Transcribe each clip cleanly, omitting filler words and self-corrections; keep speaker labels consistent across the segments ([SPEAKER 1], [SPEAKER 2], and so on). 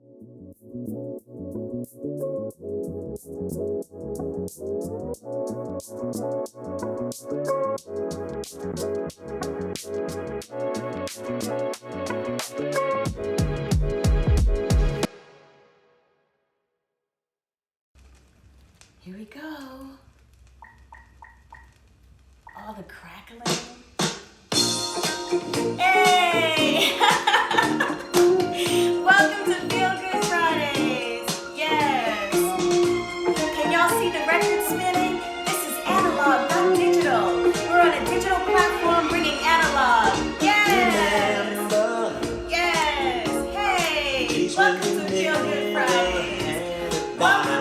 [SPEAKER 1] Here we go. All the crackling. Hey! Welcome to Feel Good Fridays. Yes. Can y'all see the record spinning? This is analog, not digital. We're on a digital platform bringing analog. Yes. Yes. Hey. Welcome to Feel Good Fridays. Welcome.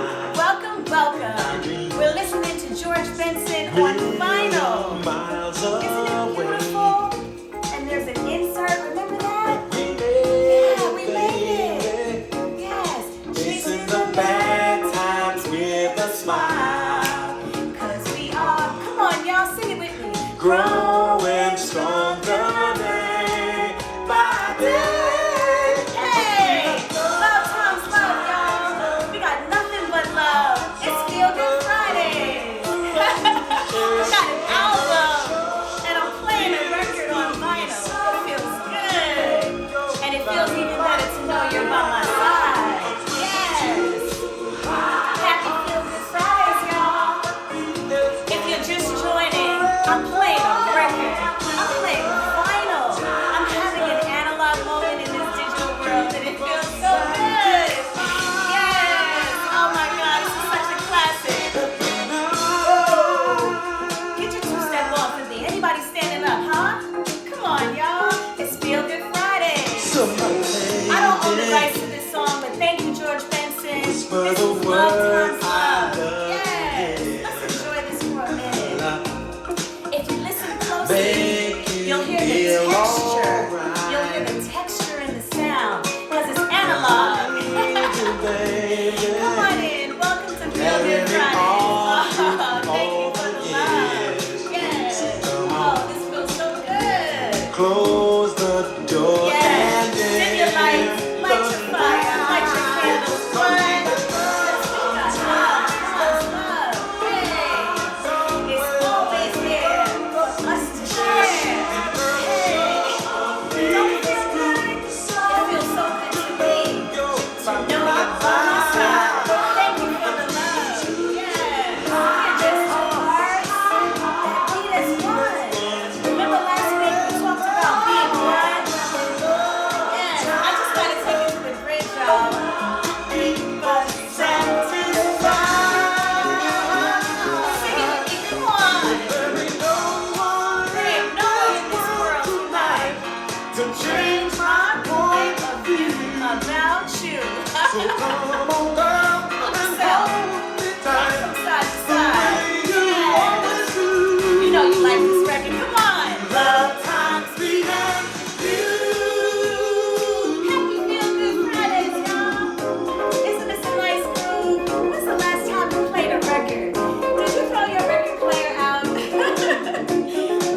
[SPEAKER 1] We're listening to George Benson on vinyl. Isn't it beautiful? And there's an insert. Remember that? Yeah, we made it. Yes. Chasing the bad times with a smile. 'Cause we are, come on, y'all, sing it with me. Growing stronger day by day. Hey, love times love, y'all. We got nothing but love. It's Feel Good Fridays. We got an album, and I'm playing a record on vinyl. It feels good, and it feels even better to know you're by my side. Yes. Happy Feel Good Fridays, y'all. If you're just joining, I'm playing a record. I'm playing vinyl. I'm having an analog moment in this digital world, and it feels so good. Yes. Oh my God, this is such a classic. Get your two-step off of me. Anybody standing up, huh? Come on, y'all. It's Feel Good Friday. I don't own the rights to this song, but thank you, George Benson. This is Love Times Love. Yes. Let's enjoy this for a minute. If you listen closely, you'll hear the texture. You'll hear the texture in the sound, because it's analog. Come on in. Welcome to Feel Good Friday. Thank you for the love. Yes. Oh, this feels so good.
[SPEAKER 2] Close the door.
[SPEAKER 1] Yes. Dim your lights. Light your fire. Light your candles. What? Let's make love. Hey. It's always there for us to share. Hey. Don't it feel good? It feels so good to me. To know you're by my side. Thank you for the love. Yes. We're just two hearts that beat as one. Remember last week we talked about being one? Yes. I just gotta take it to the bridge, y'all. Keep us satisfied. Sing it with me. Come on. There ain't no one in this world tonight to change my point of view about you.
[SPEAKER 2] Come on, girl, and hold me tight.
[SPEAKER 1] From side to side.
[SPEAKER 2] You always do.
[SPEAKER 1] You know you like this record. Come on. Love times
[SPEAKER 2] We have you.
[SPEAKER 1] Happy Feel Good Fridays, y'all. Isn't this a nice groove? When's the last time you played a record? Did you throw your record player out?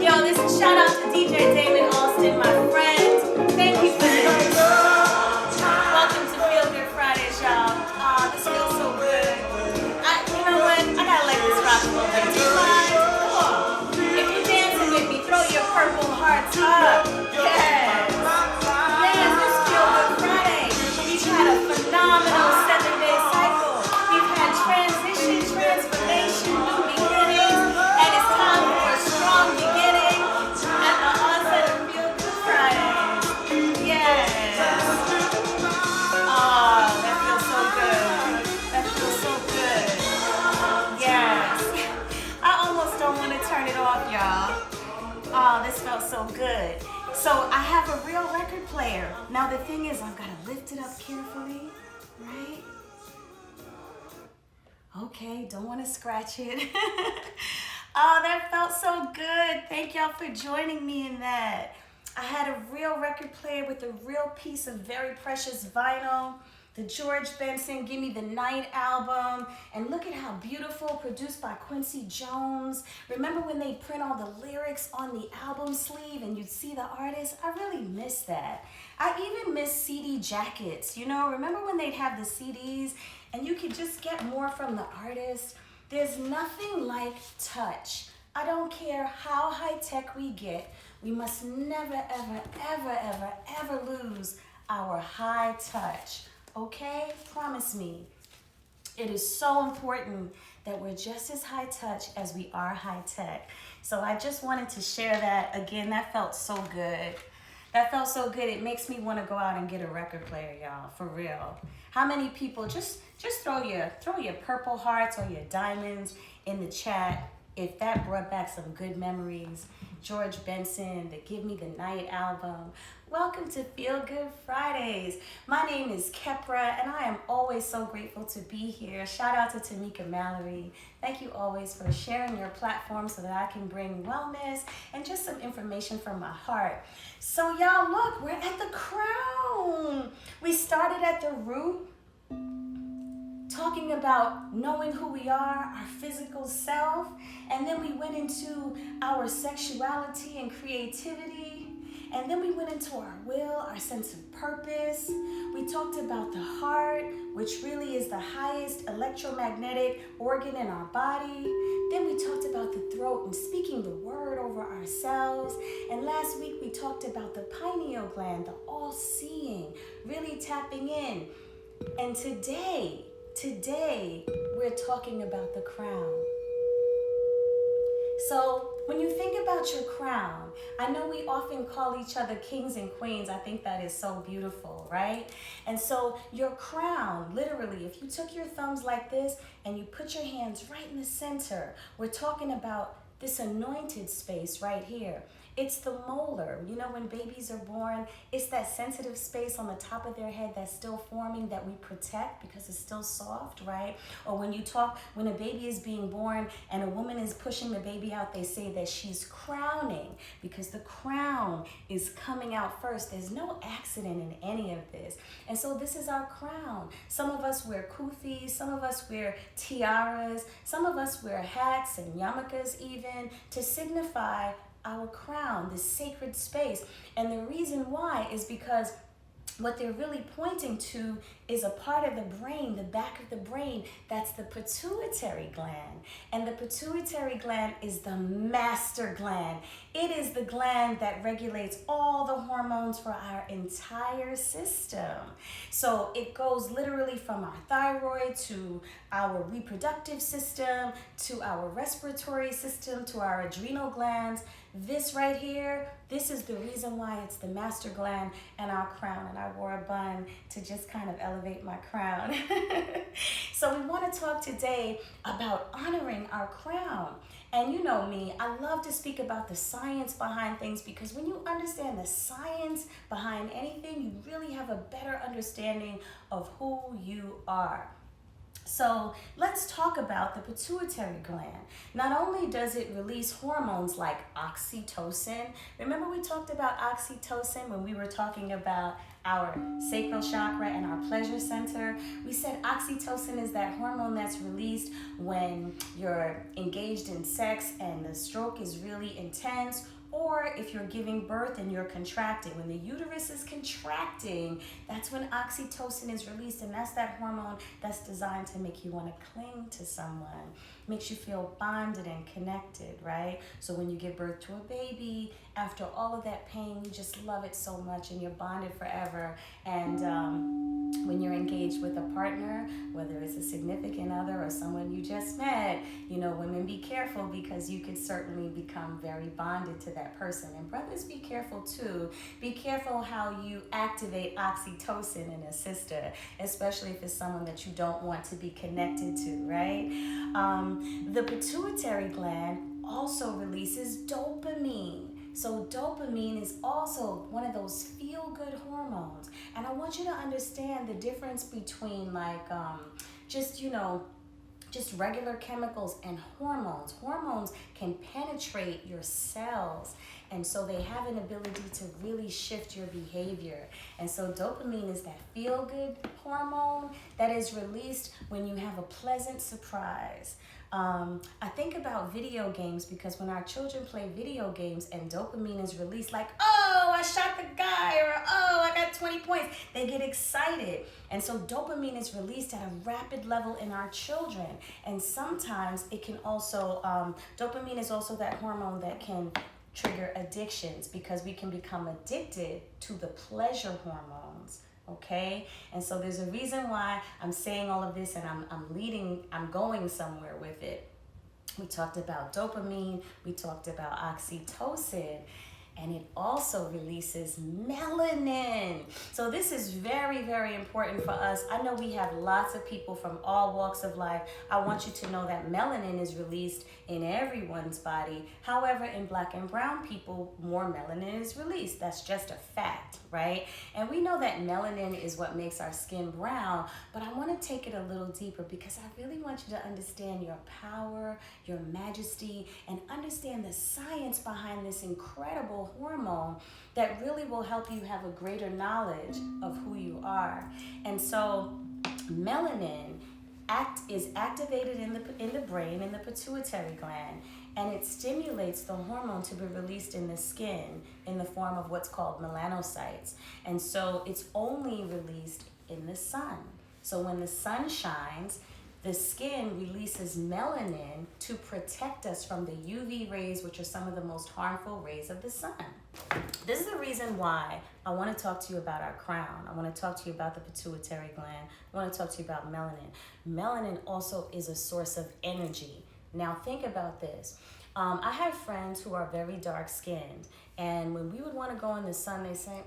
[SPEAKER 1] Yo, this is shout out to DJ Damon Austin, my friend. Thank you for this. Welcome to Feel Good Fridays, y'all. Aw, this feels so good. You know what? I gotta let this rock a little bit. Do you mind? Come on. If you're dancing with me, throw your purple hearts up. Yes. Yes, it's Feel Good Friday. We've had a phenomenal 7-day cycle. We've had transition, transformation, new beginnings, and it's time for a strong beginning at the onset of Feel Good Friday. Yes. Oh, that feels so good. That feels so good. Yes. I almost don't want to turn it off, y'all. Oh, this felt so good. So I have a real record player. Now the thing is, I've got to lift it up carefully, right? Okay, don't want to scratch it. Oh, that felt so good. Thank y'all for joining me in that. I had a real record player with a real piece of very precious vinyl. the George Benson Give Me the Night album, and look at how beautiful, produced by Quincy Jones. Remember when they print all the lyrics on the album sleeve and you'd see the artist? I really miss that. I even miss CD jackets, you know, remember when they'd have the CDs and you could just get more from the artist? There's nothing like touch. I don't care how high tech we get, we must never, ever, ever, ever, ever lose our high touch. Okay? Promise me. It is so important that we're just as high touch as we are high tech. So I just wanted to share that. Again, that felt so good. That felt so good. It makes me want to go out and get a record player, y'all, for real. How many people, just throw your purple hearts or your diamonds in the chat if that brought back some good memories. George Benson, the Give Me the Night album. Welcome to Feel Good Fridays. My name is Kepra, and I am always so grateful to be here. Shout out to Tamika, Mallory. Thank you always for sharing your platform so that I can bring wellness and just some information from my heart. So y'all, look, we're at the Crown. We started at the root, talking about knowing who we are, our physical self, and then we went into our sexuality and creativity, and then we went into our will, our sense of purpose. We talked about the heart, which really is the highest electromagnetic organ in our body. Then we talked about the throat and speaking the word over ourselves. And last week we talked about the pineal gland, the all-seeing, really tapping in. And today we're talking about the crown. So when you think about your crown, I know we often call each other kings and queens. I think that is so beautiful, right? And so your crown, literally, if you took your thumbs like this and you put your hands right in the center, we're talking about this anointed space right here. It's the molar. You know, when babies are born, it's that sensitive space on the top of their head that's still forming that we protect because it's still soft, right? Or when when a baby is being born and a woman is pushing the baby out, they say that she's crowning because the crown is coming out first. There's no accident in any of this. And so this is our crown. Some of us wear kufis, some of us wear tiaras, some of us wear hats and yarmulkes even to signify our crown, this sacred space. And the reason why is because what they're really pointing to is a part of the brain, the back of the brain, that's the pituitary gland. And the pituitary gland is the master gland. It is the gland that regulates all the hormones for our entire system. So it goes literally from our thyroid to our reproductive system, to our respiratory system, to our adrenal glands. This right here, this is the reason why it's the master gland and our crown. And I wore a bun to just kind of elevate my crown. So we want to talk today about honoring our crown. And you know me, I love to speak about the science behind things because when you understand the science behind anything, you really have a better understanding of who you are. So let's talk about the pituitary gland. Not only does it release hormones like oxytocin. Remember we talked about oxytocin when we were talking about our sacral chakra and our pleasure center. We said oxytocin is that hormone that's released when you're engaged in sex and the stroke is really intense, or if you're giving birth and you're contracting. When the uterus is contracting, that's when oxytocin is released, and that's that hormone that's designed to make you want to cling to someone, makes you feel bonded and connected, right? So when you give birth to a baby, after all of that pain, you just love it so much and you're bonded forever. And when you're engaged with a partner, whether it's a significant other or someone you just met, you know, women, be careful because you could certainly become very bonded to that person. And brothers, be careful too. Be careful how you activate oxytocin in a sister, especially if it's someone that you don't want to be connected to, right? The pituitary gland also releases dopamine. So dopamine is also one of those feel-good hormones. And I want you to understand the difference between like, just regular chemicals and hormones. Hormones can penetrate your cells, and so they have an ability to really shift your behavior. And so dopamine is that feel-good hormone that is released when you have a pleasant surprise. I think about video games, because when our children play video games and dopamine is released, like, oh, I shot the guy, or oh, I got 20 points, they get excited. And so dopamine is released at a rapid level in our children. And sometimes it can also, dopamine is also that hormone that can trigger addictions, because we can become addicted to the pleasure hormones. Okay, and so there's a reason why I'm saying all of this, and I'm going somewhere with it. We talked about dopamine, we talked about oxytocin, and it also releases melanin. So this is very, very important for us. I know we have lots of people from all walks of life. I want you to know that melanin is released in everyone's body. However, in Black and brown people, more melanin is released. That's just a fact, right? And we know that melanin is what makes our skin brown, but I want to take it a little deeper, because I really want you to understand your power, your majesty, and understand the science behind this incredible hormone that really will help you have a greater knowledge of who you are. And so melanin is activated in the brain, in the pituitary gland, and it stimulates the hormone to be released in the skin in the form of what's called melanocytes. And so it's only released in the sun. So when the sun shines, the skin releases melanin to protect us from the UV rays, which are some of the most harmful rays of the sun. This is the reason why I want to talk to you about our crown. I want to talk to you about the pituitary gland. I want to talk to you about melanin. Melanin also is a source of energy. Now think about this. I have friends who are very dark skinned, and when we would want to go in the sun, they say,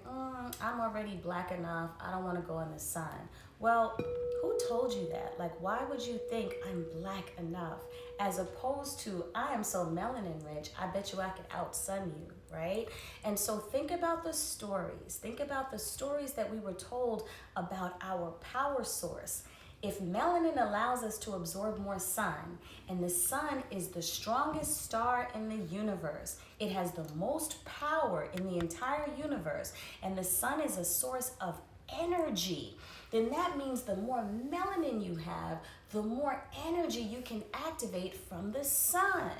[SPEAKER 1] I'm already black enough, I don't want to go in the sun. Well, who told you that? Like, why would you think I'm black enough? As opposed to, I am so melanin rich, I bet you I could outsun you, right? And so think about the stories. Think about the stories that we were told about our power source. If melanin allows us to absorb more sun, and the sun is the strongest star in the universe, it has the most power in the entire universe, and the sun is a source of energy, then that means the more melanin you have, the more energy you can activate from the sun.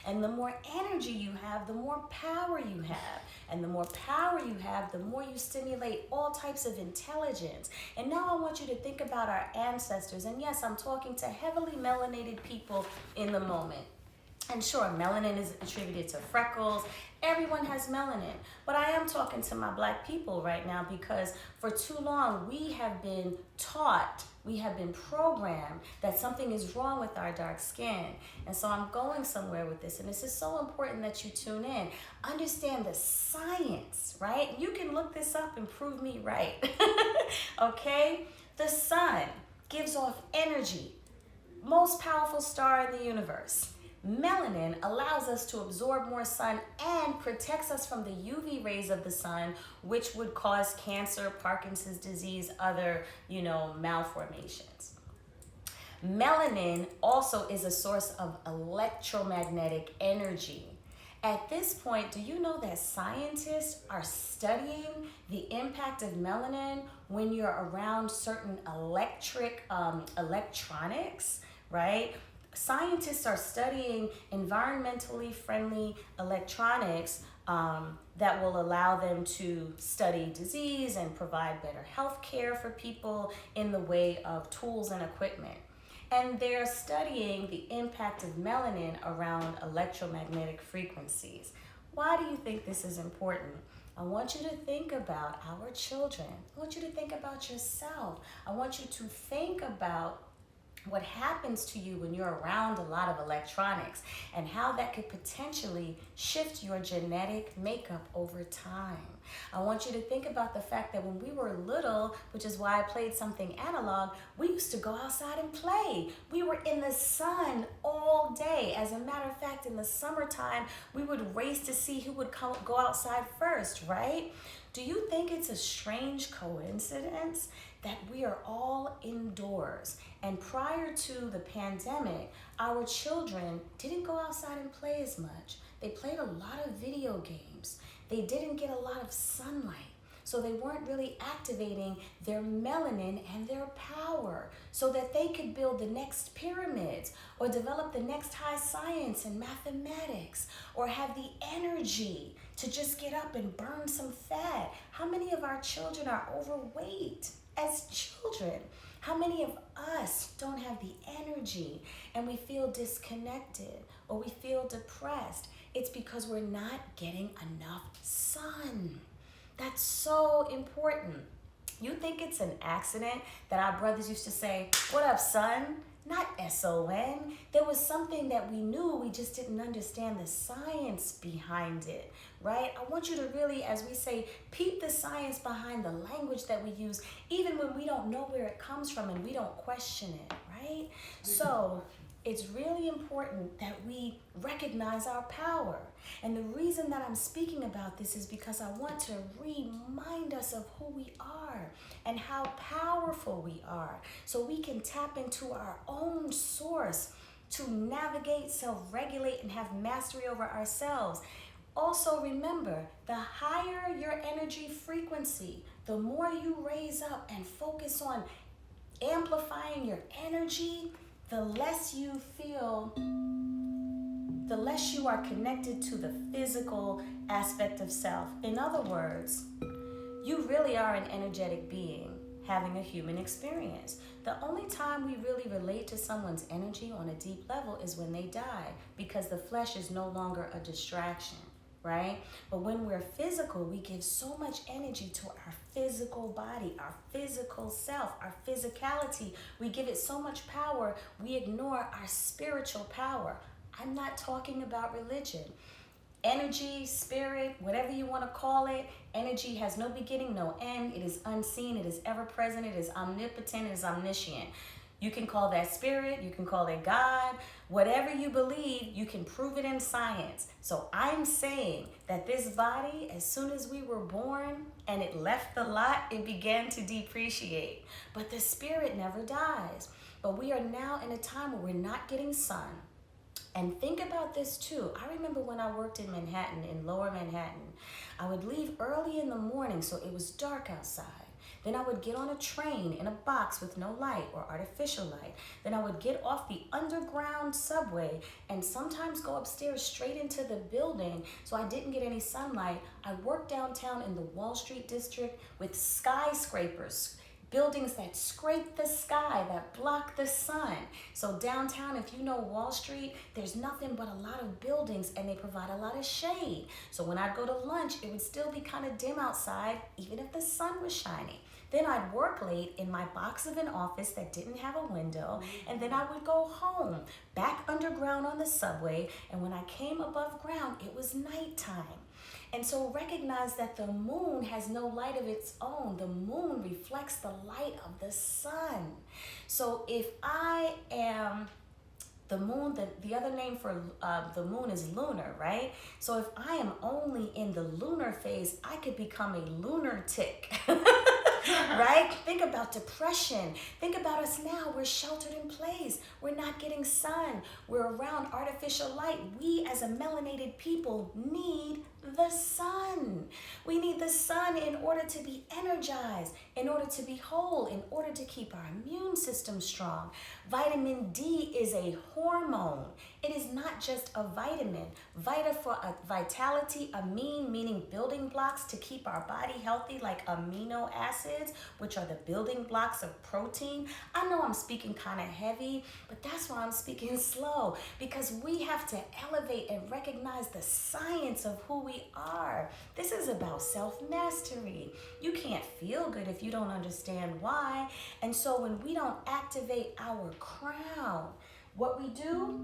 [SPEAKER 1] And the more energy you have, the more power you have. And the more power you have, the more you stimulate all types of intelligence. And now I want you to think about our ancestors. And yes, I'm talking to heavily melanated people in the moment. And sure, melanin is attributed to freckles. Everyone has melanin. But I am talking to my black people right now, because for too long we have been taught, we have been programmed that something is wrong with our dark skin. And so I'm going somewhere with this. And this is so important that you tune in. Understand the science, right? You can look this up and prove me right. Okay? The sun gives off energy. Most powerful star in the universe. Melanin allows us to absorb more sun and protects us from the UV rays of the sun, which would cause cancer, Parkinson's disease, other, malformations. Melanin also is a source of electromagnetic energy. At this point, do you know that scientists are studying the impact of melanin when you're around certain electronics, right? Scientists are studying environmentally friendly electronics that will allow them to study disease and provide better health care for people in the way of tools and equipment. And they're studying the impact of melanin around electromagnetic frequencies. Why do you think this is important? I want you to think about our children. I want you to think about yourself. I want you to think about what happens to you when you're around a lot of electronics and how that could potentially shift your genetic makeup over time. I want you to think about the fact that when we were little, which is why I played something analog, we used to go outside and play. We were in the sun all day. As a matter of fact, in the summertime, we would race to see who would go outside first, right? Do you think it's a strange coincidence that we are all indoors. And prior to the pandemic, our children didn't go outside and play as much. They played a lot of video games. They didn't get a lot of sunlight. So they weren't really activating their melanin and their power so that they could build the next pyramids or develop the next high science and mathematics or have the energy to just get up and burn some fat. How many of our children are overweight as children? How many of us don't have the energy and we feel disconnected or we feel depressed? It's because we're not getting enough sun. That's so important. You think it's an accident that our brothers used to say, "What up, son?" Not S-O-N. There was something that we knew, we just didn't understand the science behind it, right? I want you to really, as we say, peep the science behind the language that we use, even when we don't know where it comes from and we don't question it, right? So it's really important that we recognize our power. And the reason that I'm speaking about this is because I want to remind us of who we are and how powerful we are so we can tap into our own source to navigate, self-regulate, and have mastery over ourselves. Also remember, the higher your energy frequency, the more you raise up and focus on amplifying your energy, the less you feel, the less you are connected to the physical aspect of self. In other words, you really are an energetic being having a human experience. The only time we really relate to someone's energy on a deep level is when they die, because the flesh is no longer a distraction, right? But when we're physical, we give so much energy to our physical body, our physical self, our physicality. We give it so much power, we ignore our spiritual power. I'm not talking about religion. Energy, spirit, whatever you want to call it, energy has no beginning, no end. It is unseen, it is ever present, it is omnipotent, it is omniscient. You can call that spirit, you can call it God, whatever you believe, you can prove it in science. So I'm saying that this body, as soon as we were born and it left the lot, it began to depreciate. But the spirit never dies. But we are now in a time where we're not getting sun. And think about this too. I remember when I worked in Manhattan, in lower Manhattan, I would leave early in the morning so it was dark outside. Then I would get on a train in a box with no light or artificial light. Then I would get off the underground subway and sometimes go upstairs straight into the building so I didn't get any sunlight. I worked downtown in the Wall Street district with skyscrapers, buildings that scrape the sky, that block the sun. So downtown, if you know Wall Street, there's nothing but a lot of buildings and they provide a lot of shade. So when I'd go to lunch, it would still be kind of dim outside, even if the sun was shining. Then I'd work late in my box of an office that didn't have a window, and then I would go home, back underground on the subway, and when I came above ground, it was nighttime. And so recognize that the moon has no light of its own. The moon reflects the light of the sun. So if I am the moon, the other name for the moon is lunar, right? So if I am only in the lunar phase, I could become a lunatic. Right? Think about depression. Think about us now. We're sheltered in place. We're not getting sun. We're around artificial light. We as a melanated people need the sun. We need the sun in order to be energized, in order to be whole, in order to keep our immune system strong. Vitamin D is a hormone. It is not just a vitamin. Vita for vitality, amine meaning building blocks to keep our body healthy, like amino acids, which are the building blocks of protein. I know I'm speaking kind of heavy, but that's why I'm speaking slow, because we have to elevate and recognize the science of who we are. This is about self-mastery. You can't feel good if you don't understand why. And so when we don't activate our crown, what we do,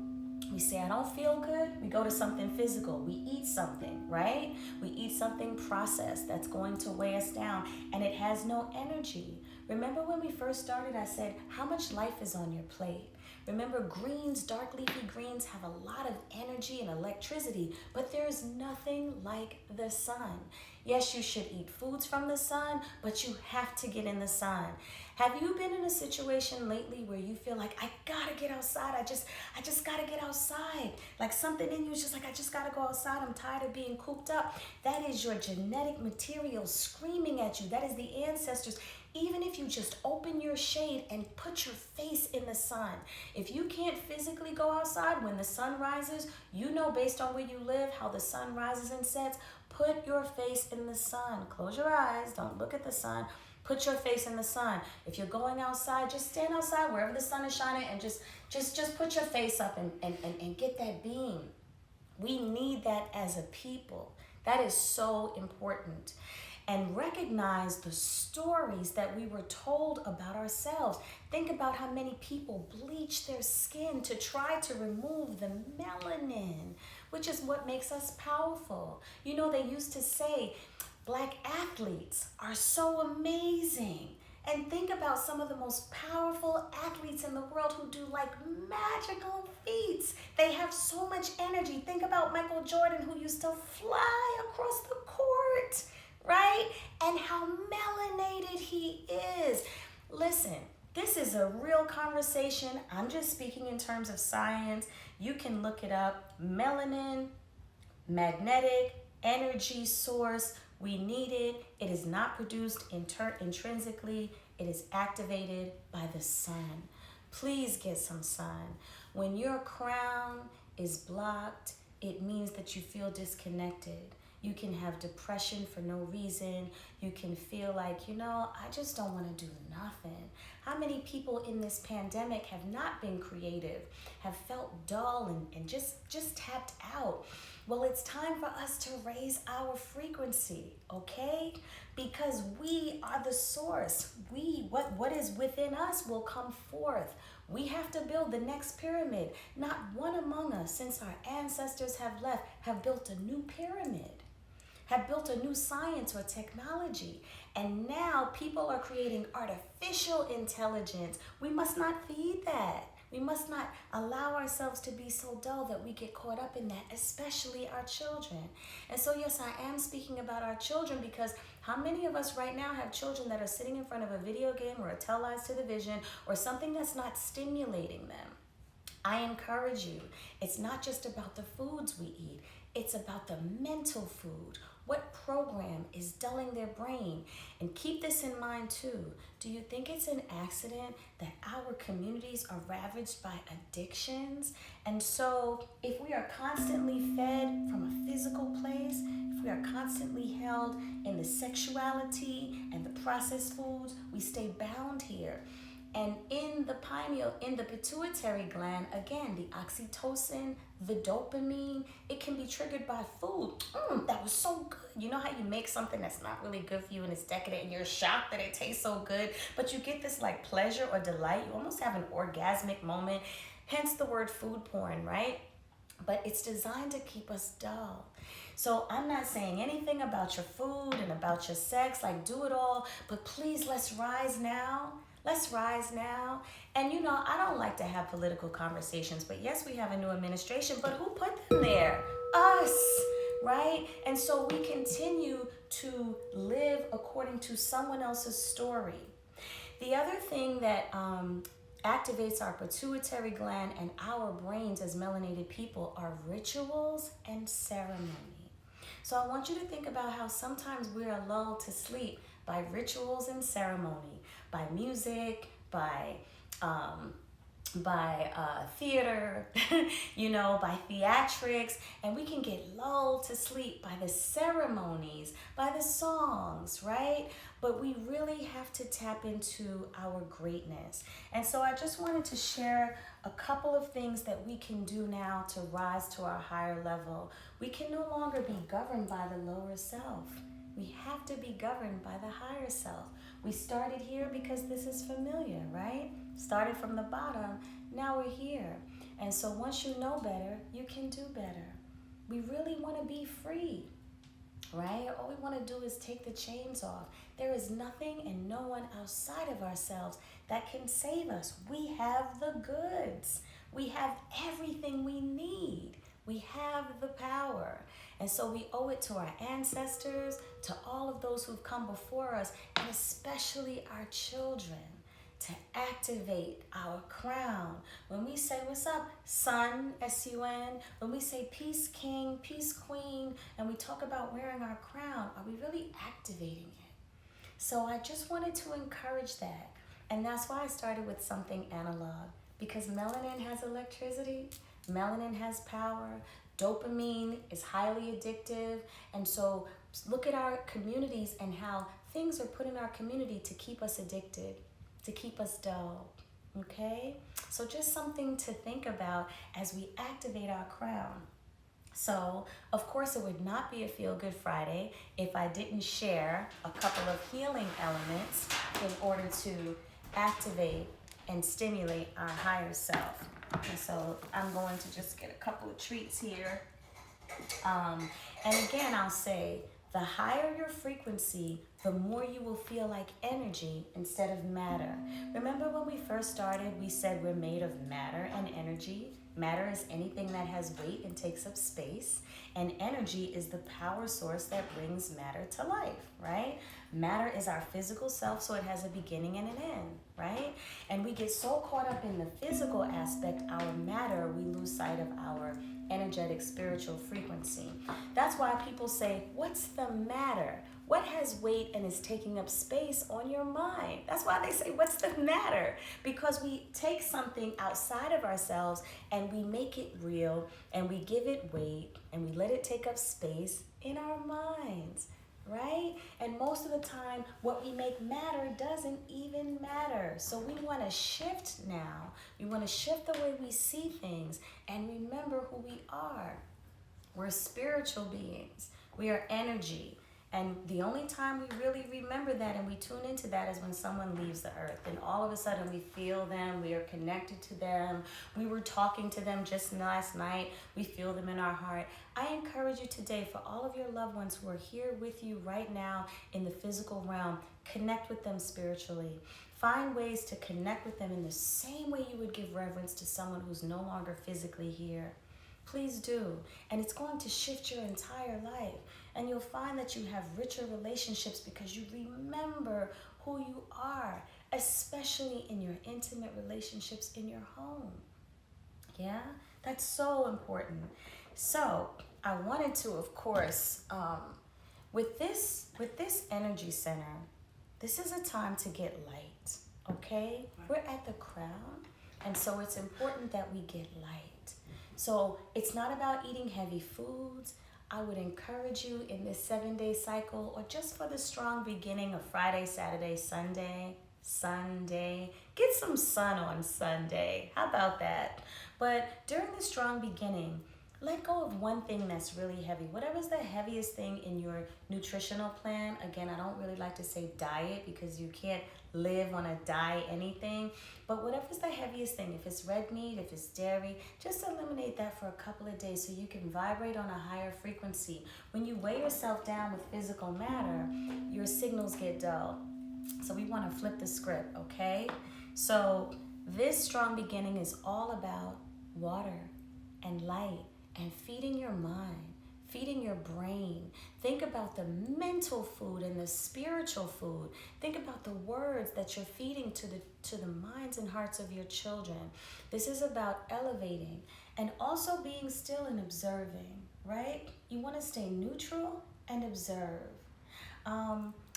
[SPEAKER 1] we say, I don't feel good. We go to something physical. We eat something, right? We eat something processed that's going to weigh us down, and it has no energy. Remember when we first started, I said, how much life is on your plate? Remember, greens, dark leafy greens have a lot of energy and electricity, but there's nothing like the sun. Yes, you should eat foods from the sun, but you have to get in the sun. Have you been in a situation lately where you feel like, I gotta get outside, I just gotta get outside? Like something in you is just like, I just gotta go outside, I'm tired of being cooped up. That is your genetic material screaming at you. That is the ancestors. Even if you just open your shade and put your face in the sun. If you can't physically go outside when the sun rises, you know based on where you live how the sun rises and sets. Put your face in the sun. Close your eyes, don't look at the sun. Put your face in the sun. If you're going outside, just stand outside wherever the sun is shining and just put your face up and get that beam. We need that as a people. That is so important. And recognize the stories that we were told about ourselves. Think about how many people bleach their skin to try to remove the melanin, which is what makes us powerful. You know, they used to say, Black athletes are so amazing. And think about some of the most powerful athletes in the world who do like magical feats. They have so much energy. Think about Michael Jordan, who used to fly across the court, right? And how melanated he is. Listen, this is a real conversation. I'm just speaking in terms of science. You can look it up. Melanin, magnetic, energy source. We need it. It is not produced intrinsically. It is activated by the sun. Please get some sun. When your crown is blocked, it means that you feel disconnected. You can have depression for no reason. You can feel like, I just don't want to do nothing. How many people in this pandemic have not been creative, have felt dull and just tapped out? Well, it's time for us to raise our frequency, okay? Because we are the source. What is within us will come forth. We have to build the next pyramid. Not one among us, since our ancestors have left, have built a new pyramid, have built a new science or technology. And now people are creating artificial intelligence. We must not feed that. We must not allow ourselves to be so dull that we get caught up in that, especially our children. And so, yes, I am speaking about our children because how many of us right now have children that are sitting in front of a video game or a televised television or something that's not stimulating them? I encourage you, it's not just about the foods we eat. It's about the mental food. What program is dulling their brain? And keep this in mind too. Do you think it's an accident that our communities are ravaged by addictions? And so if we are constantly fed from a physical place, if we are constantly held in the sexuality and the processed foods, we stay bound here. And in the pineal, in the pituitary gland, again, the oxytocin, the dopamine, it can be triggered by food. That was so good. You know how you make something that's not really good for you and it's decadent and you're shocked that it tastes so good, but you get this like pleasure or delight. You almost have an orgasmic moment, hence the word food porn, right? But it's designed to keep us dull. So I'm not saying anything about your food and about your sex, like do it all, but please let's rise now. Let's rise now. And I don't like to have political conversations, but yes, we have a new administration, but who put them there? Us, right? And so we continue to live according to someone else's story. The other thing that activates our pituitary gland and our brains as melanated people are rituals and ceremony. So I want you to think about how sometimes we're lulled to sleep by rituals and ceremony, by music, by theater, by theatrics, and we can get lulled to sleep by the ceremonies, by the songs, right? But we really have to tap into our greatness. And so I just wanted to share a couple of things that we can do now to rise to our higher level. We can no longer be governed by the lower self. We have to be governed by the higher self. We started here because this is familiar, right? Started from the bottom, now we're here. And so once you know better, you can do better. We really want to be free. right? All we want to do is take the chains off. There is nothing and no one outside of ourselves that can save us. We have the goods. We have everything we need. We have the power. And so we owe it to our ancestors, to all of those who've come before us, and especially our children, to activate our crown. When we say, what's up, sun, S-U-N, when we say peace king, peace queen, and we talk about wearing our crown, are we really activating it? So I just wanted to encourage that. And that's why I started with something analog, because melanin has electricity, melanin has power, dopamine is highly addictive, and so look at our communities and how things are put in our community to keep us addicted, to keep us dull, okay? So just something to think about as we activate our crown. So, of course, it would not be a Feel Good Friday if I didn't share a couple of healing elements in order to activate and stimulate our higher self. And so I'm going to just get a couple of treats here. And again, I'll say, the higher your frequency, the more you will feel like energy instead of matter. Remember when we first started, we said we're made of matter and energy. Matter is anything that has weight and takes up space. And energy is the power source that brings matter to life, right? Matter is our physical self, so it has a beginning and an end, right? And we get so caught up in the physical aspect, our matter, we lose sight of our energetic spiritual frequency. That's why people say, what's the matter? What has weight and is taking up space on your mind? That's why they say, what's the matter? Because we take something outside of ourselves and we make it real and we give it weight and we let it take up space in our minds, right? And most of the time, what we make matter doesn't even matter. So we want to shift now. We want to shift the way we see things and remember who we are. We're spiritual beings. We are energy. And the only time we really remember that and we tune into that is when someone leaves the earth. And all of a sudden we feel them, we are connected to them. We were talking to them just last night. We feel them in our heart. I encourage you today, for all of your loved ones who are here with you right now in the physical realm, connect with them spiritually. Find ways to connect with them in the same way you would give reverence to someone who's no longer physically here. Please do. And it's going to shift your entire life. And you'll find that you have richer relationships because you remember who you are, especially in your intimate relationships in your home. Yeah, that's so important. So I wanted to, of course, with this energy center, this is a time to get light, okay? We're at the crown, and so it's important that we get light. So it's not about eating heavy foods. I would encourage you in this 7-day cycle, or just for the strong beginning of Friday, Saturday, Sunday, get some sun on Sunday. How about that? But during the strong beginning, let go of one thing that's really heavy. Whatever's the heaviest thing in your nutritional plan. Again, I don't really like to say diet because you can't live on a diet anything. But whatever's the heaviest thing, if it's red meat, if it's dairy, just eliminate that for a couple of days so you can vibrate on a higher frequency. When you weigh yourself down with physical matter, your signals get dull. So we want to flip the script, okay? So this strong beginning is all about water and light and feeding your mind, feeding your brain. Think about the mental food and the spiritual food. Think about the words that you're feeding to the minds and hearts of your children. This is about elevating and also being still and observing, right? You want to stay neutral and observe.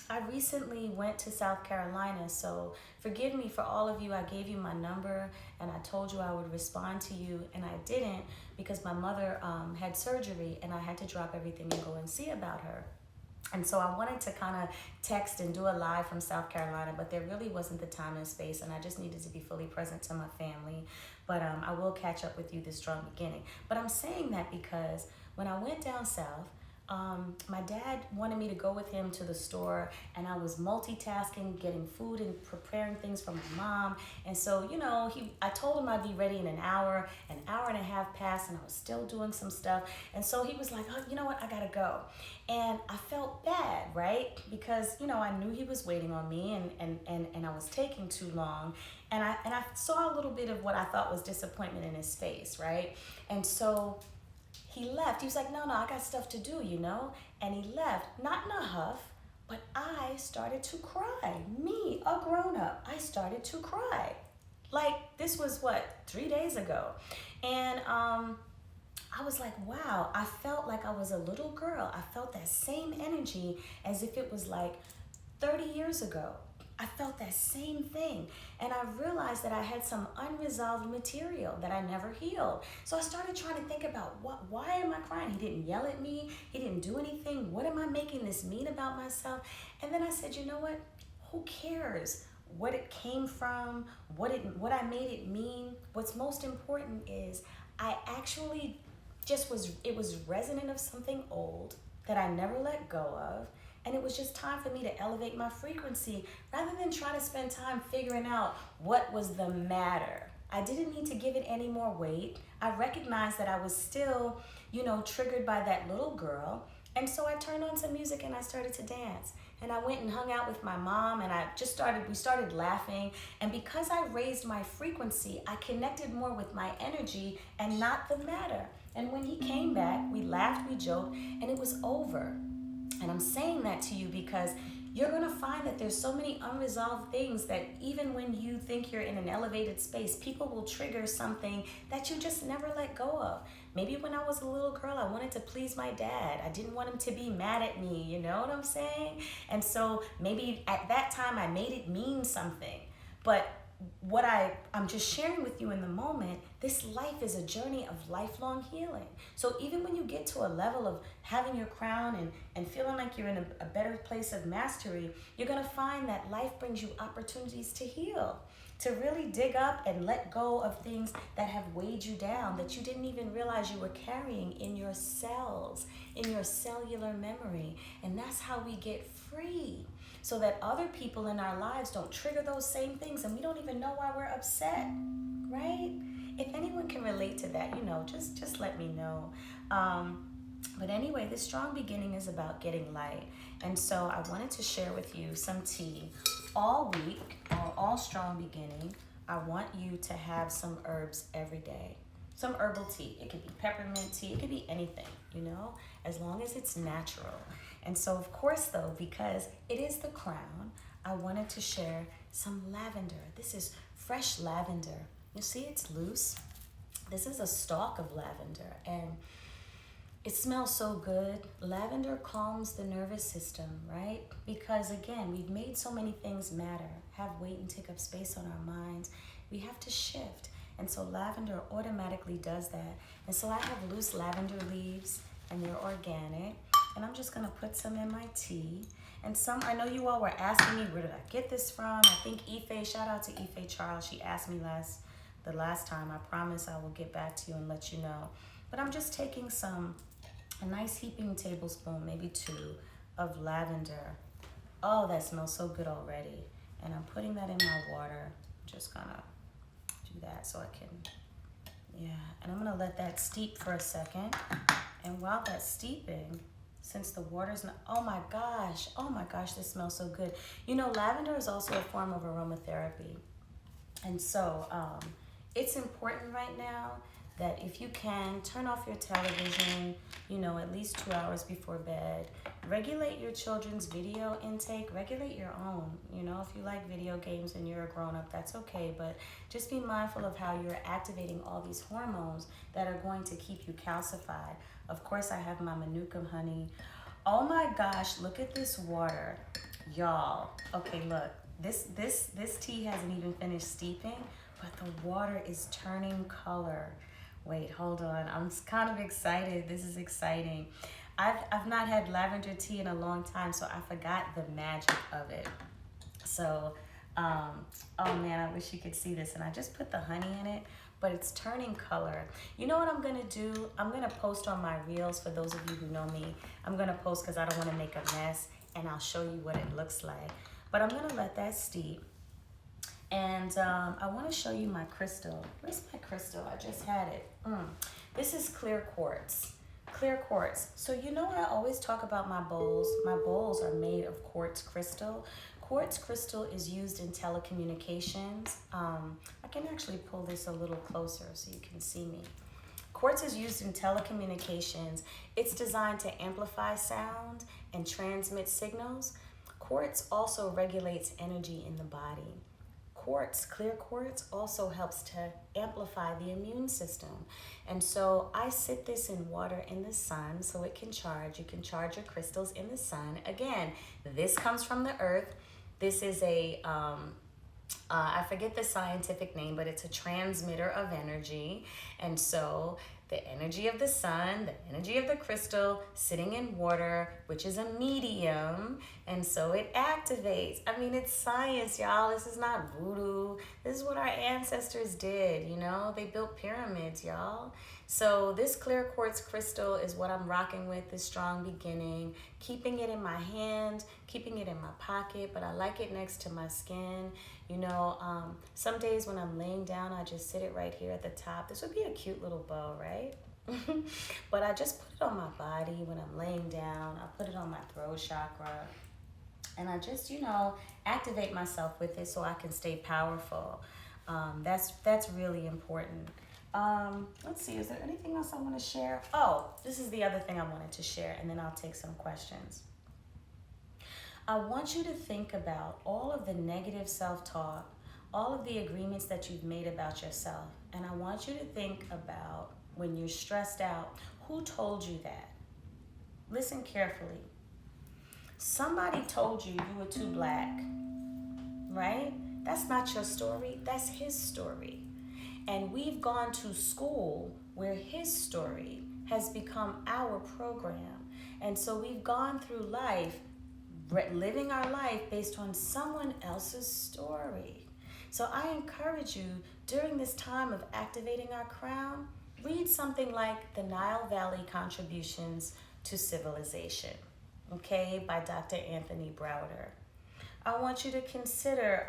[SPEAKER 1] I recently went to South Carolina, so forgive me for all of you. I gave you my number and I told you I would respond to you, and I didn't because my mother had surgery and I had to drop everything and go and see about her. And so I wanted to kind of text and do a live from South Carolina, but there really wasn't the time and space, and I just needed to be fully present to my family. But I will catch up with you this strong beginning. But I'm saying that because when I went down south, my dad wanted me to go with him to the store, and I was multitasking, getting food and preparing things for my mom. And so, I told him I'd be ready in an hour and a half passed, and I was still doing some stuff. And so he was like, oh, you know what, I gotta go. And I felt bad, right? Because, I knew he was waiting on me, and I was taking too long. And I saw a little bit of what I thought was disappointment in his face, right? And so he left. He was like, no, I got stuff to do, And he left, not in a huff, but I started to cry. Me, a grown-up, I started to cry. Like, this was 3 days ago. And I was like, wow, I felt like I was a little girl. I felt that same energy as if it was like 30 years ago. I felt that same thing. And I realized that I had some unresolved material that I never healed. So I started trying to think about why am I crying? He didn't yell at me. He didn't do anything. What am I making this mean about myself? And then I said, you know what? Who cares what it came from, what I made it mean? What's most important is I actually it was resonant of something old that I never let go of. And it was just time for me to elevate my frequency rather than try to spend time figuring out what was the matter. I didn't need to give it any more weight. I recognized that I was still, triggered by that little girl. And so I turned on some music and I started to dance. And I went and hung out with my mom, and we started laughing. And because I raised my frequency, I connected more with my energy and not the matter. And when he came back, we laughed, we joked, and it was over. And I'm saying that to you because you're going to find that there's so many unresolved things that even when you think you're in an elevated space, people will trigger something that you just never let go of. Maybe when I was a little girl, I wanted to please my dad. I didn't want him to be mad at me, you know what I'm saying? And so maybe at that time I made it mean something. But what I'm just sharing with you in the moment, this life is a journey of lifelong healing. So even when you get to a level of having your crown and feeling like you're in a better place of mastery, you're going to find that life brings you opportunities to heal, to really dig up and let go of things that have weighed you down, that you didn't even realize you were carrying in your cells, in your cellular memory. And that's how we get free, so that other people in our lives don't trigger those same things and we don't even know why we're upset, right? If anyone can relate to that, just let me know. But anyway, this strong beginning is about getting light. And so I wanted to share with you some tea. All week, or all strong beginning, I want you to have some herbs every day. Some herbal tea. It could be peppermint tea. It could be anything, as long as it's natural. And so, of course, though, because it is the crown, I wanted to share some lavender. This is fresh lavender. You see it's loose? This is a stalk of lavender, and it smells so good. Lavender calms the nervous system, right? Because, again, we've made so many things matter, have weight and take up space on our minds. We have to shift. And so lavender automatically does that. And so I have loose lavender leaves, and they're organic. And I'm just gonna put some in my tea. And I know you all were asking me, where did I get this from? I think Ife, shout out to Ife Charles. She asked me the last time. I promise I will get back to you and let you know. But I'm just taking a nice heaping tablespoon, maybe 2, of lavender. Oh, that smells so good already. And I'm putting that in my water. I'm just gonna do that so I can, and I'm gonna let that steep for a second. And while that's steeping, since the water's not, oh my gosh, this smells so good. Lavender is also a form of aromatherapy. And so it's important right now that if you can, turn off your television, at least 2 hours before bed. Regulate your children's video intake, regulate your own. If you like video games and you're a grown-up, that's okay, but just be mindful of how you're activating all these hormones that are going to keep you calcified. Of course, I have my manuka honey. Oh my gosh, look at this water, y'all. Okay, look, this tea hasn't even finished steeping, but the water is turning color. Wait, hold on. I'm kind of excited. This is exciting. I've not had lavender tea in a long time, so I forgot the magic of it. So Oh man, I wish you could see this. And I just put the honey in it, but it's turning color. You know what I'm gonna do? I'm gonna post on my reels for those of you who know me. I'm gonna post because I don't wanna make a mess, and I'll show you what it looks like. But I'm gonna let that steep. And I wanna show you my crystal. Where's my crystal? I just had it. This is clear quartz. Clear quartz. So you know I always talk about my bowls. My bowls are made of quartz crystal. Quartz crystal is used in telecommunications. I can actually pull this a little closer so you can see me. Quartz is used in telecommunications. It's designed to amplify sound and transmit signals. Quartz also regulates energy in the body. Quartz, clear quartz, also helps to amplify the immune system. And so I sit this in water in the sun so it can charge. You can charge your crystals in the sun. Again, this comes from the earth. This is I forget the scientific name, but it's a transmitter of energy. And so the energy of the sun, the energy of the crystal sitting in water, which is a medium, and so it activates. I mean, it's science, y'all. This is not voodoo. This is what our ancestors did, you know? They built pyramids, y'all. So this clear quartz crystal is what I'm rocking with, this strong beginning, keeping it in my hand, keeping it in my pocket, but I like it next to my skin. You know, some days when I'm laying down, I just sit it right here at the top. This would be a cute little bow, right? But I just put it on my body when I'm laying down. I put it on my throat chakra. And I just, you know, activate myself with it so I can stay powerful. That's really important. Let's see, is there anything else I want to share? Oh, this is the other thing I wanted to share, and then I'll take some questions. I want you to think about all of the negative self-talk, all of the agreements that you've made about yourself. And I want you to think about when you're stressed out, who told you that? Listen carefully. Somebody told you you were too black, right? That's not your story, that's his story. And we've gone to school where his story has become our program. And so we've gone through life, living our life based on someone else's story. So I encourage you, during this time of activating our crown, read something like The Nile Valley Contributions to Civilization, okay, by Dr. Anthony Browder. I want you to consider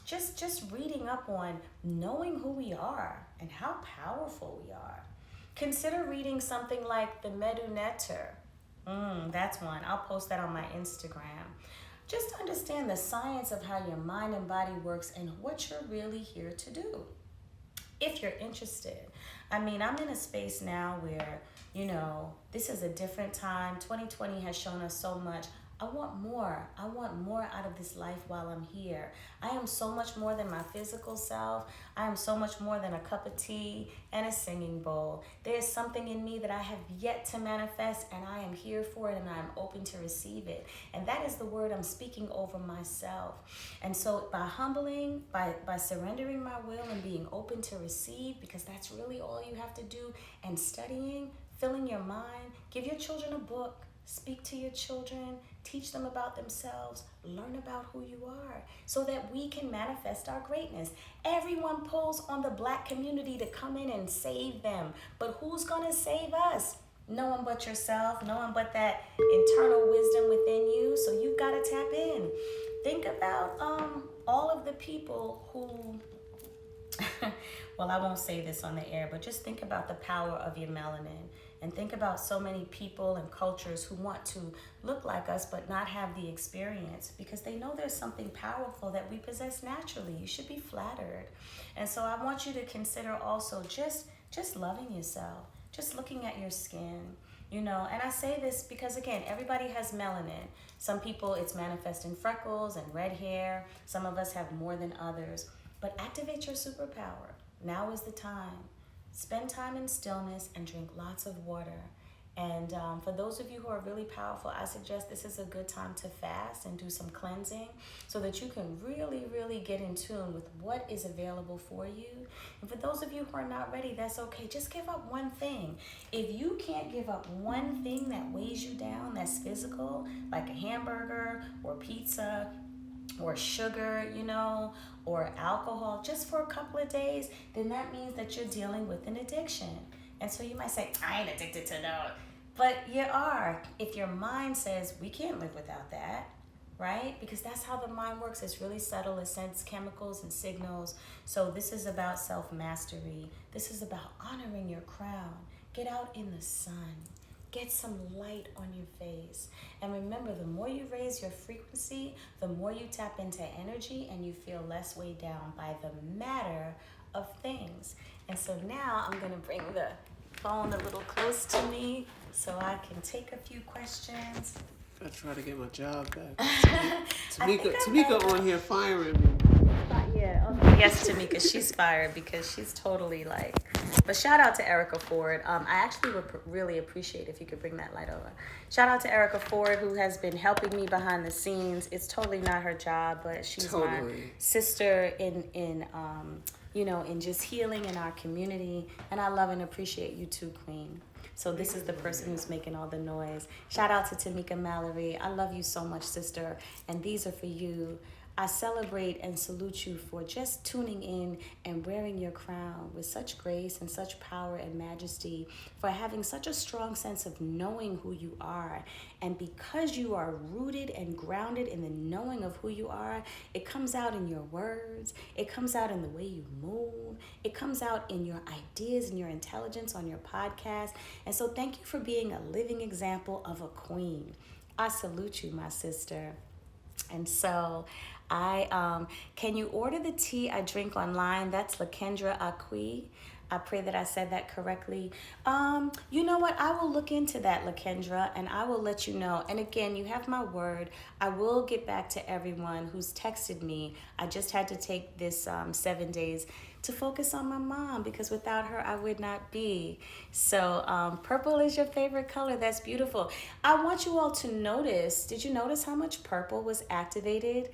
[SPEAKER 1] just reading up on knowing who we are and how powerful we are. Consider reading something like The Medu Neter. That's one. I'll post that on my Instagram. Just understand the science of how your mind and body works and what you're really here to do, if you're interested. I mean, I'm in a space now where, you know, this is a different time. 2020 has shown us so much. I want more. I want more out of this life while I'm here. I am so much more than my physical self. I am so much more than a cup of tea and a singing bowl. There's something in me that I have yet to manifest, and I am here for it, and I'm open to receive it. And that is the word I'm speaking over myself. And so by humbling, by surrendering my will and being open to receive, because that's really all you have to do, and studying, filling your mind, give your children a book. Speak to your children, teach them about themselves, learn about who you are so that we can manifest our greatness. Everyone pulls on the black community to come in and save them. But who's going to save us? No one but yourself, no one but that internal wisdom within you. So you've got to tap in. Think about all of the people who... well, I won't say this on the air, but just think about the power of your melanin. And think about so many people and cultures who want to look like us but not have the experience because they know there's something powerful that we possess naturally. You should be flattered. And so I want you to consider also just loving yourself, just looking at your skin, you know. And I say this because, again, everybody has melanin. Some people, it's manifesting freckles and red hair. Some of us have more than others. But activate your superpower. Now is the time. Spend time in stillness and drink lots of water. And for those of you who are really powerful, I suggest this is a good time to fast and do some cleansing so that you can really, really get in tune with what is available for you. And for those of you who are not ready, that's okay. Just give up one thing. If you can't give up one thing that weighs you down, that's physical, like a hamburger or pizza, or sugar, or alcohol just for a couple of days, then that means that you're dealing with an addiction. And so you might say, I ain't addicted to no. But you are. If your mind says, we can't live without that, right? Because that's how the mind works. It's really subtle. It sends chemicals and signals. So this is about self-mastery. This is about honoring your crown. Get out in the sun. Get some light on your face. And remember, the more you raise your frequency, the more you tap into energy and you feel less weighed down by the matter of things. And so now I'm going to bring the phone a little close to me so I can take a few questions.
[SPEAKER 2] I try to get my job back. Tamika on here firing me.
[SPEAKER 1] Yeah. Okay. Yes, Tamika, she's fired because she's totally like. But shout out to Erica Ford. I actually would really appreciate if you could bring that light over. Shout out to Erica Ford, who has been helping me behind the scenes. It's totally not her job, but she's my sister in just healing in our community. And I love and appreciate you too, Queen. So this is the person who's making all the noise. Shout out to Tamika Mallory. I love you so much, sister. And these are for you. I celebrate and salute you for just tuning in and wearing your crown with such grace and such power and majesty, for having such a strong sense of knowing who you are. And because you are rooted and grounded in the knowing of who you are, it comes out in your words, it comes out in the way you move, it comes out in your ideas and your intelligence on your podcast. And so thank you for being a living example of a queen. I salute you, my sister. And so can you order the tea I drink online? That's Lakendra Akwi. I pray that I said that correctly. You know what? I will look into that, Lakendra, and I will let you know. And again, you have my word. I will get back to everyone who's texted me. I just had to take this 7 days to focus on my mom, because without her, I would not be. So purple is your favorite color. That's beautiful. I want you all to notice, did you notice how much purple was activated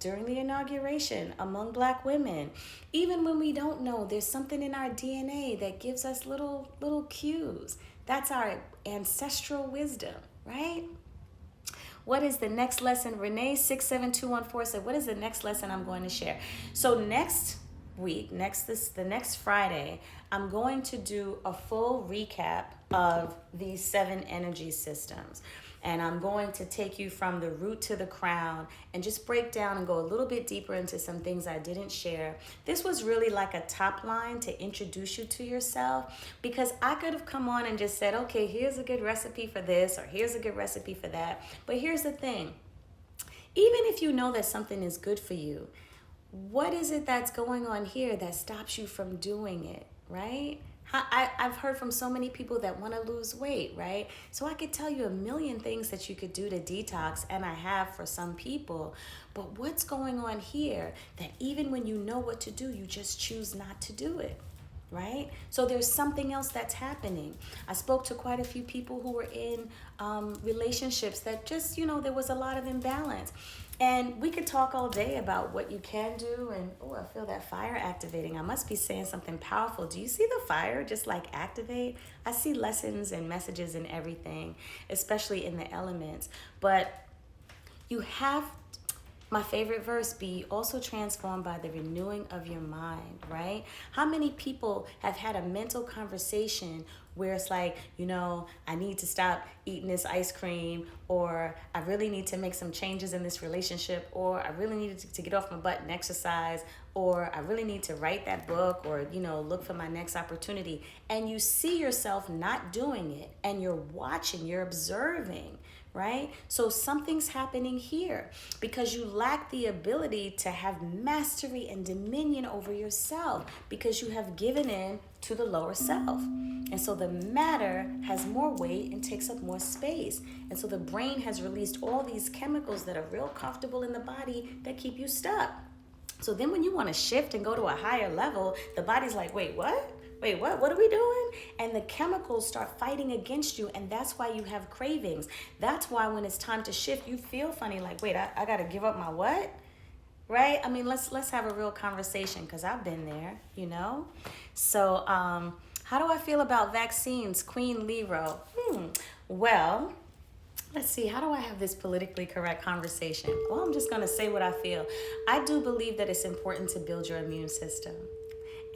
[SPEAKER 1] during the inauguration among Black women? Even when we don't know, there's something in our DNA that gives us little cues. That's our ancestral wisdom, right? What is the next lesson? Renee 67214 said, what is the next lesson I'm going to share? So next week, the next Friday, I'm going to do a full recap of these 7 energy systems. And I'm going to take you from the root to the crown and just break down and go a little bit deeper into some things I didn't share. This was really like a top line to introduce you to yourself, because I could have come on and just said, okay, here's a good recipe for this, or here's a good recipe for that. But here's the thing. Even if you know that something is good for you, what is it that's going on here that stops you from doing it, right? I've heard from so many people that want to lose weight, right? So I could tell you a million things that you could do to detox, and I have for some people. But what's going on here that even when you know what to do, you just choose not to do it, right? So there's something else that's happening. I spoke to quite a few people who were in relationships that just, there was a lot of imbalance. And we could talk all day about what you can do. And, I feel that fire activating. I must be saying something powerful. Do you see the fire just like activate? I see lessons and messages and everything, especially in the elements. But you have, my favorite verse, be also transformed by the renewing of your mind, right? How many people have had a mental conversation where it's like, I need to stop eating this ice cream, or I really need to make some changes in this relationship, or I really need to get off my butt and exercise, or I really need to write that book, or, look for my next opportunity. And you see yourself not doing it, and you're watching, you're observing, right? So something's happening here because you lack the ability to have mastery and dominion over yourself, because you have given in to the lower self. And so the matter has more weight and takes up more space. And so the brain has released all these chemicals that are real comfortable in the body that keep you stuck. So then when you want to shift and go to a higher level, the body's like, wait, what? What are we doing? And the chemicals start fighting against you, and that's why you have cravings. That's why when it's time to shift, you feel funny, like, wait, I got to give up my what? Right? I mean, let's have a real conversation, because I've been there, So how do I feel about vaccines? Queen Lero. Well, let's see, how do I have this politically correct conversation? Well, I'm just going to say what I feel. I do believe that it's important to build your immune system.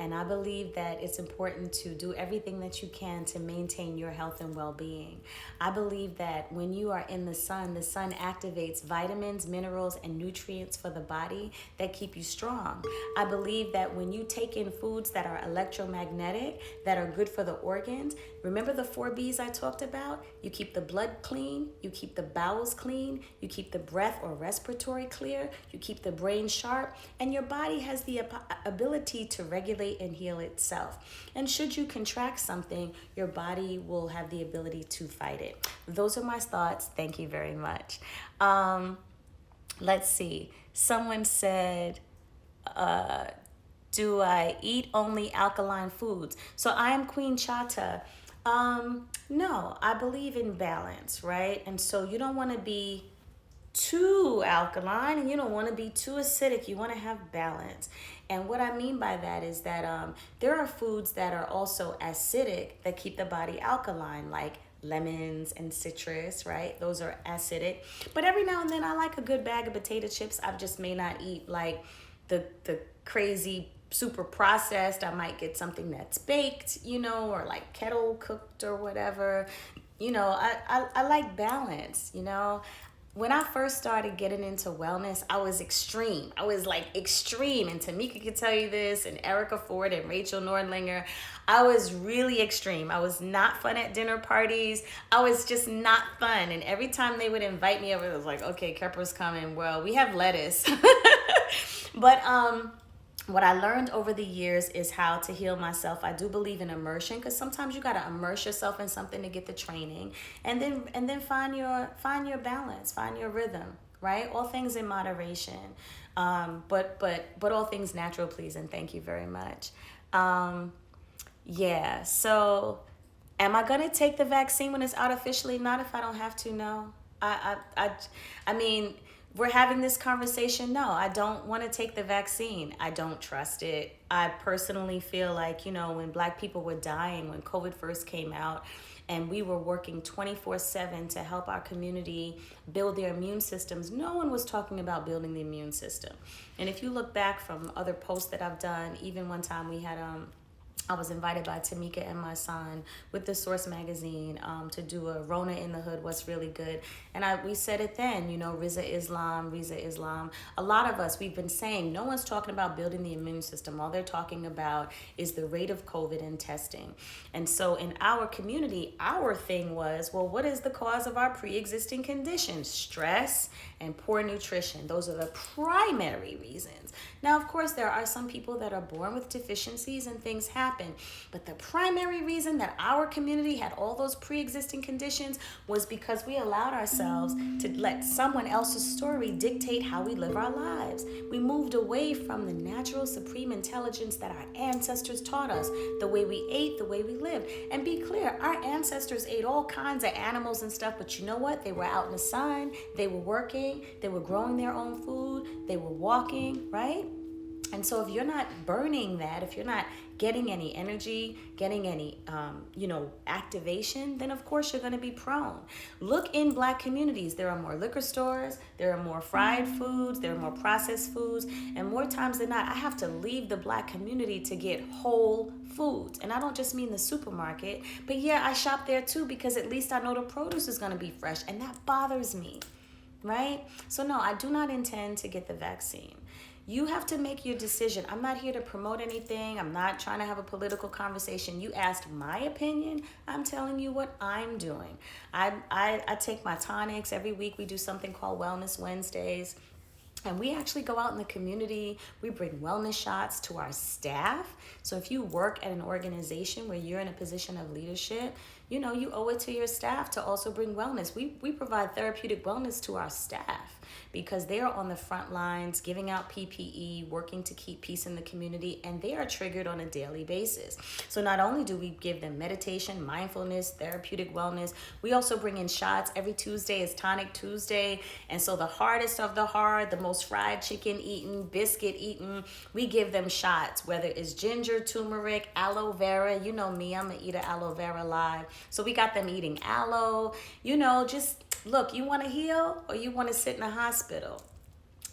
[SPEAKER 1] And I believe that it's important to do everything that you can to maintain your health and well-being. I believe that when you are in the sun activates vitamins, minerals, and nutrients for the body that keep you strong. I believe that when you take in foods that are electromagnetic, that are good for the organs, remember the 4 B's I talked about? You keep the blood clean, you keep the bowels clean, you keep the breath or respiratory clear, you keep the brain sharp, and your body has the ability to regulate and heal itself. And should you contract something, your body will have the ability to fight it. Those are my thoughts. Thank you very much. Let's see. Someone said, do I eat only alkaline foods? So I am Queen Chata. No, I believe in balance, right? And so you don't want to be too alkaline and you don't want to be too acidic. You want to have balance. And what I mean by that is that there are foods that are also acidic that keep the body alkaline, like lemons and citrus, right? Those are acidic. But every now and then I like a good bag of potato chips. I just may not eat like the crazy super processed. I might get something that's baked, or like kettle cooked or whatever. I like balance, When I first started getting into wellness, I was extreme. I was like extreme. And Tamika could tell you this, and Erica Ford and Rachel Nordlinger. I was really extreme. I was not fun at dinner parties. I was just not fun. And every time they would invite me over, it was like, okay, Kepra's coming. Well, we have lettuce. But what I learned over the years is how to heal myself. I do believe in immersion, because sometimes you got to immerse yourself in something to get the training, and then find your balance, find your rhythm, right? All things in moderation, but all things natural, please, and thank you very much. Yeah. So, am I gonna take the vaccine when it's out officially? Not if I don't have to. No. I mean, we're having this conversation. No, I don't want to take the vaccine. I don't trust it. I personally feel like, when Black people were dying, when COVID first came out, and we were working 24/7 to help our community build their immune systems, no one was talking about building the immune system. And if you look back from other posts that I've done, even one time we had I was invited by Tamika and my son with the Source magazine to do a Rona in the Hood, what's really good. And we said it then, Riza Islam. A lot of us, we've been saying, no one's talking about building the immune system. All they're talking about is the rate of COVID and testing. And so in our community, our thing was, well, what is the cause of our pre-existing conditions? Stress and poor nutrition. Those are the primary reasons. Now, of course, there are some people that are born with deficiencies and things happen. But the primary reason that our community had all those pre-existing conditions was because we allowed ourselves to let someone else's story dictate how we live our lives. We moved away from the natural supreme intelligence that our ancestors taught us, the way we ate, the way we lived. And be clear, our ancestors ate all kinds of animals and stuff, but you know what? They were out in the sun, they were working, they were growing their own food, they were walking, right? And so if you're not burning that, if you're not getting any energy, getting any, activation, then of course you're going to be prone. Look in Black communities. There are more liquor stores. There are more fried foods. There are more processed foods. And more times than not, I have to leave the Black community to get whole foods. And I don't just mean the supermarket, but yeah, I shop there too, because at least I know the produce is going to be fresh. And that bothers me, right? So no, I do not intend to get the vaccine. You have to make your decision. I'm not here to promote anything. I'm not trying to have a political conversation. You asked my opinion. I'm telling you what I'm doing. I take my tonics. Every week we do something called Wellness Wednesdays. And we actually go out in the community. We bring wellness shots to our staff. So if you work at an organization where you're in a position of leadership, you owe it to your staff to also bring wellness. We provide therapeutic wellness to our staff because they are on the front lines, giving out PPE, working to keep peace in the community, and they are triggered on a daily basis. So not only do we give them meditation, mindfulness, therapeutic wellness, we also bring in shots. Every Tuesday is Tonic Tuesday, and so the hardest of the hard, the most fried chicken eaten, biscuit eaten, we give them shots, whether it's ginger, turmeric, aloe vera. You know me, I'm gonna eat an aloe vera live. So we got them eating aloe, just look, you want to heal or you want to sit in a hospital?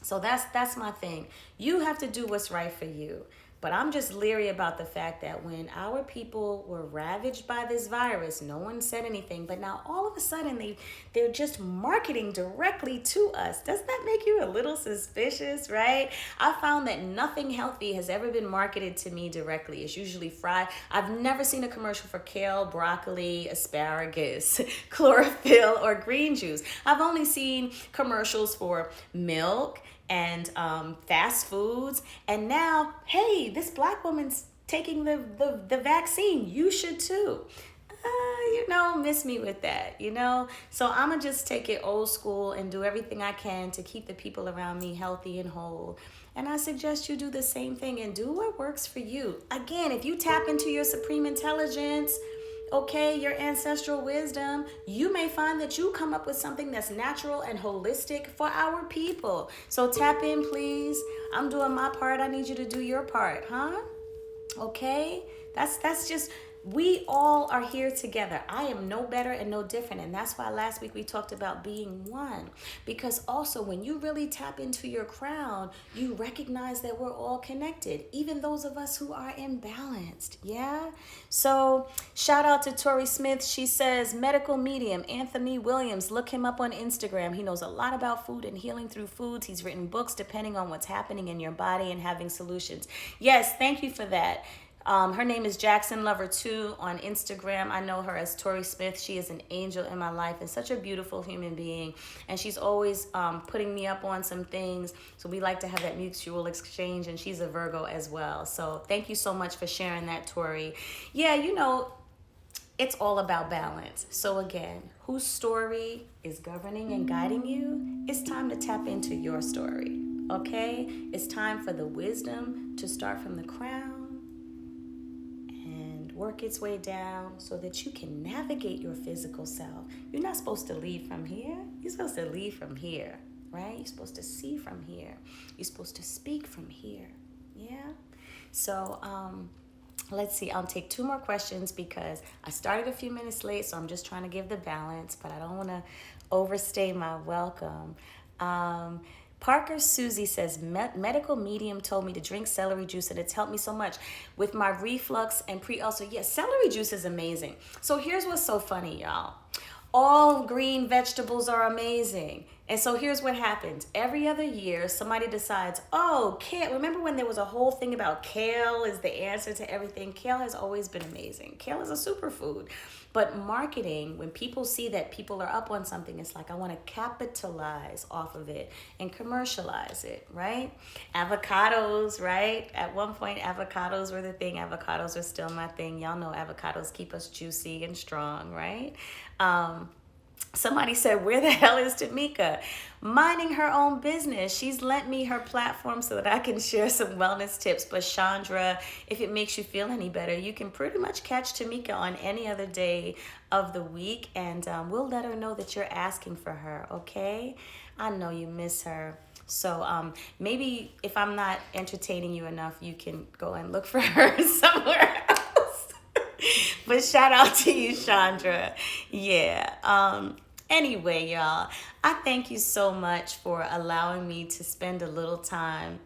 [SPEAKER 1] So that's my thing. You have to do what's right for you. But I'm just leery about the fact that when our people were ravaged by this virus, no one said anything. But now all of a sudden they're just marketing directly to us. Doesn't that make you a little suspicious, right? I found that nothing healthy has ever been marketed to me directly. It's usually fried. I've never seen a commercial for kale, broccoli, asparagus, chlorophyll, or green juice. I've only seen commercials for milk and fast foods. And now, hey, this black woman's taking the vaccine. You should too. Miss me with that, So I'm going to just take it old school and do everything I can to keep the people around me healthy and whole. And I suggest you do the same thing and do what works for you. Again, if you tap into your supreme intelligence, okay, your ancestral wisdom, you may find that you come up with something that's natural and holistic for our people. So tap in, please. I'm doing my part. I need you to do your part, huh? Okay? That's just, we all are here together. I am no better and no different. And that's why last week we talked about being one. Because also when you really tap into your crown, you recognize that we're all connected. Even those of us who are imbalanced. Yeah? So shout out to Tori Smith. She says, medical medium, Anthony Williams. Look him up on Instagram. He knows a lot about food and healing through foods. He's written books depending on what's happening in your body and having solutions. Yes, thank you for that. Her name is Jackson Lover 2 on Instagram. I know her as Tori Smith. She is an angel in my life and such a beautiful human being. And she's always putting me up on some things. So we like to have that mutual exchange. And she's a Virgo as well. So thank you so much for sharing that, Tori. Yeah, it's all about balance. So again, whose story is governing and guiding you? It's time to tap into your story. Okay? It's time for the wisdom to start from the crown, work its way down so that you can navigate your physical self. You're not supposed to lead from here. You're supposed to lead from here, right? You're supposed to see from here. You're supposed to speak from here. Yeah? So, let's see. I'll take 2 more questions because I started a few minutes late, so I'm just trying to give the balance, but I don't want to overstay my welcome. Parker Susie says, medical medium told me to drink celery juice and it's helped me so much with my reflux and pre-ulcer. Yes, celery juice is amazing. So here's what's so funny, y'all. All green vegetables are amazing. And so here's what happens. Every other year, somebody decides, oh, kale. Remember when there was a whole thing about kale is the answer to everything? Kale has always been amazing. Kale is a superfood. But marketing, when people see that people are up on something, it's like, I want to capitalize off of it and commercialize it, right? Avocados, right? At one point, avocados were the thing. Avocados are still my thing. Y'all know avocados keep us juicy and strong, right? Somebody said, where the hell is Tamika? Minding her own business. She's lent me her platform so that I can share some wellness tips. But Chandra, if it makes you feel any better, you can pretty much catch Tamika on any other day of the week. And we'll let her know that you're asking for her, okay? I know you miss her. So maybe if I'm not entertaining you enough, you can go and look for her somewhere else. But shout out to you, Chandra. Yeah. Anyway, y'all, I thank you so much for allowing me to spend a little time.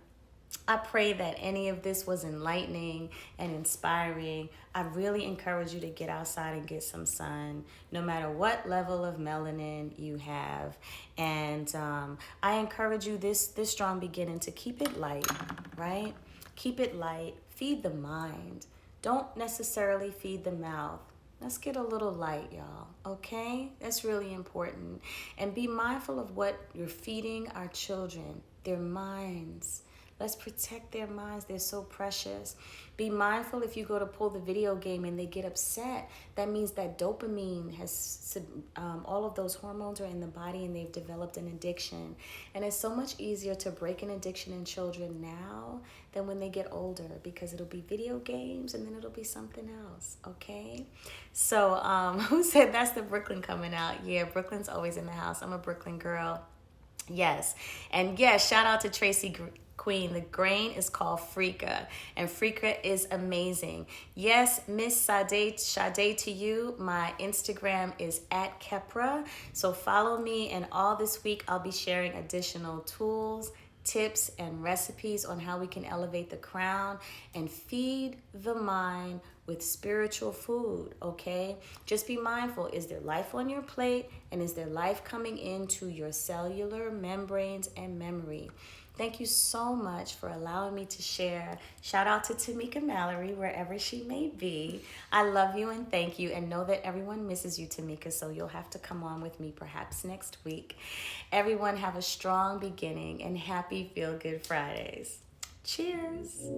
[SPEAKER 1] I pray that any of this was enlightening and inspiring. I really encourage you to get outside and get some sun, no matter what level of melanin you have. And I encourage you this strong beginning to keep it light, right? Keep it light. Feed the mind. Don't necessarily feed the mouth. Let's get a little light, y'all, okay? That's really important. And be mindful of what you're feeding our children, their minds. Let's protect their minds. They're so precious. Be mindful if you go to pull the video game and they get upset. That means that dopamine has, all of those hormones are in the body and they've developed an addiction. And it's so much easier to break an addiction in children now than when they get older, because it'll be video games and then it'll be something else, okay? So who said that's the Brooklyn coming out? Yeah, Brooklyn's always in the house. I'm a Brooklyn girl. Yes. And yes, shout out to Tracy queen. The grain is called Freeka, and Freeka is amazing. Yes, Miss Sade to you. My Instagram is at Kepra, so follow me, and all this week I'll be sharing additional tools, tips, and recipes on how we can elevate the crown and feed the mind with spiritual food, okay? Just be mindful, is there life on your plate, and is there life coming into your cellular membranes and memory? Thank you so much for allowing me to share. Shout out to Tamika Mallory, wherever she may be. I love you and thank you, and know that everyone misses you, Tamika, so you'll have to come on with me perhaps next week. Everyone have a strong beginning and happy Feel Good Fridays. Cheers.